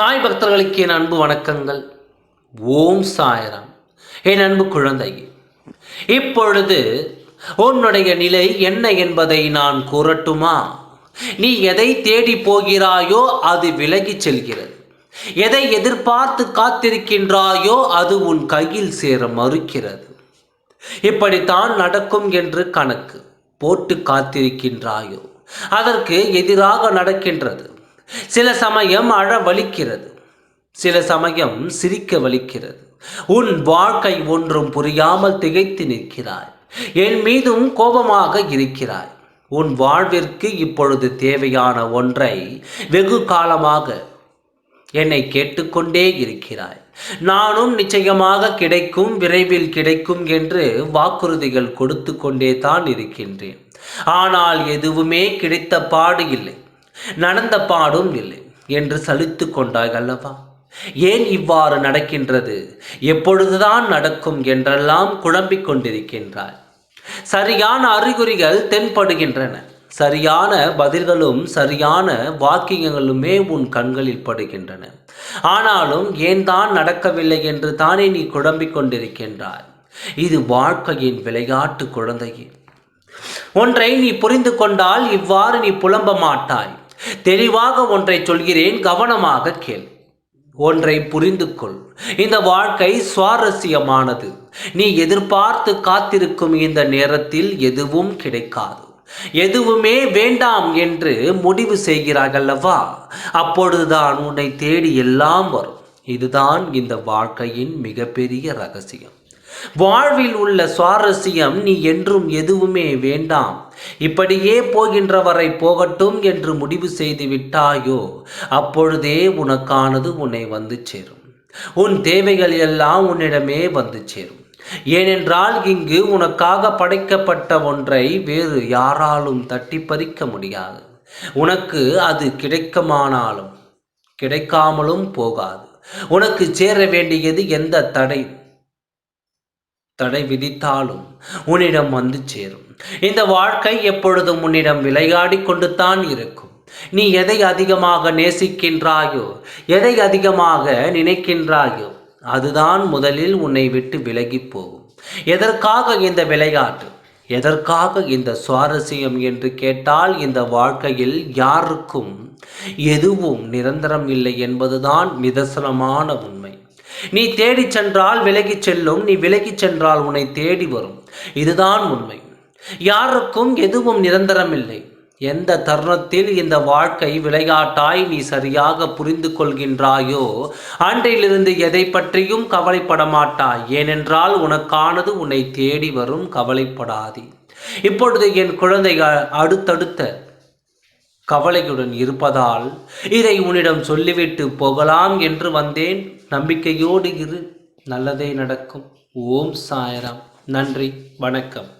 சாய் பக்தர்களுக்கு என் அன்பு வணக்கங்கள். ஓம் சாய்ராம். என் அன்பு குழந்தையே, இப்பொழுது உன்னுடைய நிலை என்ன என்பதை நான் கூறட்டுமா? நீ எதை தேடி போகிறாயோ அது விலகிச் செல்கிறது. எதை எதிர்பார்த்து காத்திருக்கின்றாயோ அது உன் கையில் சேர மறுக்கிறது. இப்படித்தான் நடக்கும் என்று கணக்கு போட்டு காத்திருக்கின்றாயோ அதற்கு எதிராக நடக்கின்றது. சில சமயம் அழ வலிக்கிறது, சில சமயம் சிரிக்க வலிக்கிறது. உன் வாழ்க்கை ஒன்றும் புரியாமல் திகைத்து நிற்கிறாய். என் மீதும் கோபமாக இருக்கிறாய். உன் வாழ்விற்கு இப்பொழுது தேவையான ஒன்றை வெகு காலமாக என்னை கேட்டுக்கொண்டே இருக்கிறாய். நானும் நிச்சயமாக கிடைக்கும், விரைவில் கிடைக்கும் என்று வாக்குறுதிகள் கொடுத்து கொண்டே தான் இருக்கின்றேன். ஆனால் எதுவுமே கிடைத்த பாடு இல்லை, நடந்த பாடும் இல்லை என்று சலித்து கொண்டாய் அல்லவா? ஏன் இவ்வாறு நடக்கின்றது, எப்பொழுதுதான் நடக்கும் என்றெல்லாம் குழம்பிக் கொண்டிருக்கின்றாய். சரியான அறிகுறிகள் தென்படுகின்றன. சரியான பதில்களும் சரியான வாக்கியங்களுமே உன் கண்களில் படுகின்றன. ஆனாலும் ஏன் தான் நடக்கவில்லை என்று தானே நீ குழம்பிக் கொண்டிருக்கின்றாய். இது வாழ்க்கையின் விளையாட்டு குழந்தையே. ஒன்றை நீ புரிந்து கொண்டால் இவ்வாறு நீ புலம்ப மாட்டாய். தெளிவாக ஒன்றை சொல்கிறேன், கவனமாக கேள். ஒன்றை புரிந்து கொள். இந்த வாழ்க்கை சுவாரஸ்யமானது. நீ எதிர்பார்த்து காத்திருக்கும் இந்த நேரத்தில் எதுவும் கிடைக்காது. எதுவுமே வேண்டாம் என்று முடிவு செய்கிறார்கள்வா, அப்பொழுதுதான் உன்னை தேடி எல்லாம் வரும். இதுதான் இந்த வாழ்க்கையின் மிகப்பெரிய ரகசியம். வாழ்வில் உள்ள சுவாரஸ்யம் நீ என்றும் எதுவுமே வேண்டாம், இப்படியே போகின்றவரை போகட்டும் என்று முடிவு செய்து விட்டாயோ அப்பொழுதே உனக்கானது உன்னை வந்து சேரும். உன் தேவைகள் எல்லாம் உன்னிடமே வந்து சேரும். ஏனென்றால் இங்கு உனக்காக படைக்கப்பட்ட ஒன்றை வேறு யாராலும் தட்டி பறிக்க முடியாது. உனக்கு அது கிடைக்குமானாலும் கிடைக்காமலும் போகாது. உனக்கு சேர வேண்டியது எந்த தடை விதித்தாலும் உன்னிடம் வந்து சேரும். இந்த வாழ்க்கை எப்பொழுதும் உன்னிடம் விளையாடி கொண்டு தான் இருக்கும். நீ எதை அதிகமாக நேசிக்கின்றாயோ, எதை அதிகமாக நினைக்கின்றாயோ அதுதான் முதலில் உன்னை விட்டு விலகி போகும். எதற்காக இந்த விளையாட்டு, எதற்காக இந்த சுவாரஸ்யம் என்று கேட்டால், இந்த வாழ்க்கையில் யாருக்கும் எதுவும் நிரந்தரம் இல்லை என்பதுதான் நிதர்சனமான உண்மை. நீ தேடி சென்றால் விலகிச் செல்லும், நீ விலகிச் சென்றால் உன்னை தேடி வரும். இதுதான் உண்மை. யாருக்கும் எதுவும் நிரந்தரம் இல்லை. எந்த தருணத்தில் இந்த வாழ்க்கை விளையாட்டாய் நீ சரியாக புரிந்து கொள்கின்றாயோ அன்றிலிருந்து எதை பற்றியும் கவலைப்பட மாட்டாய். ஏனென்றால் உனக்கானது உன்னை தேடி வரும். கவலைப்படாதே. இப்பொழுது என் குழந்தைகள் அடுத்தடுத்த கவலையுடன் இருப்பதால் இதை உன்னிடம் சொல்லிவிட்டு போகலாம் என்று வந்தேன். நம்பிக்கையோடு இரு, நல்லதே நடக்கும். ஓம் சாய்ராம். நன்றி, வணக்கம்.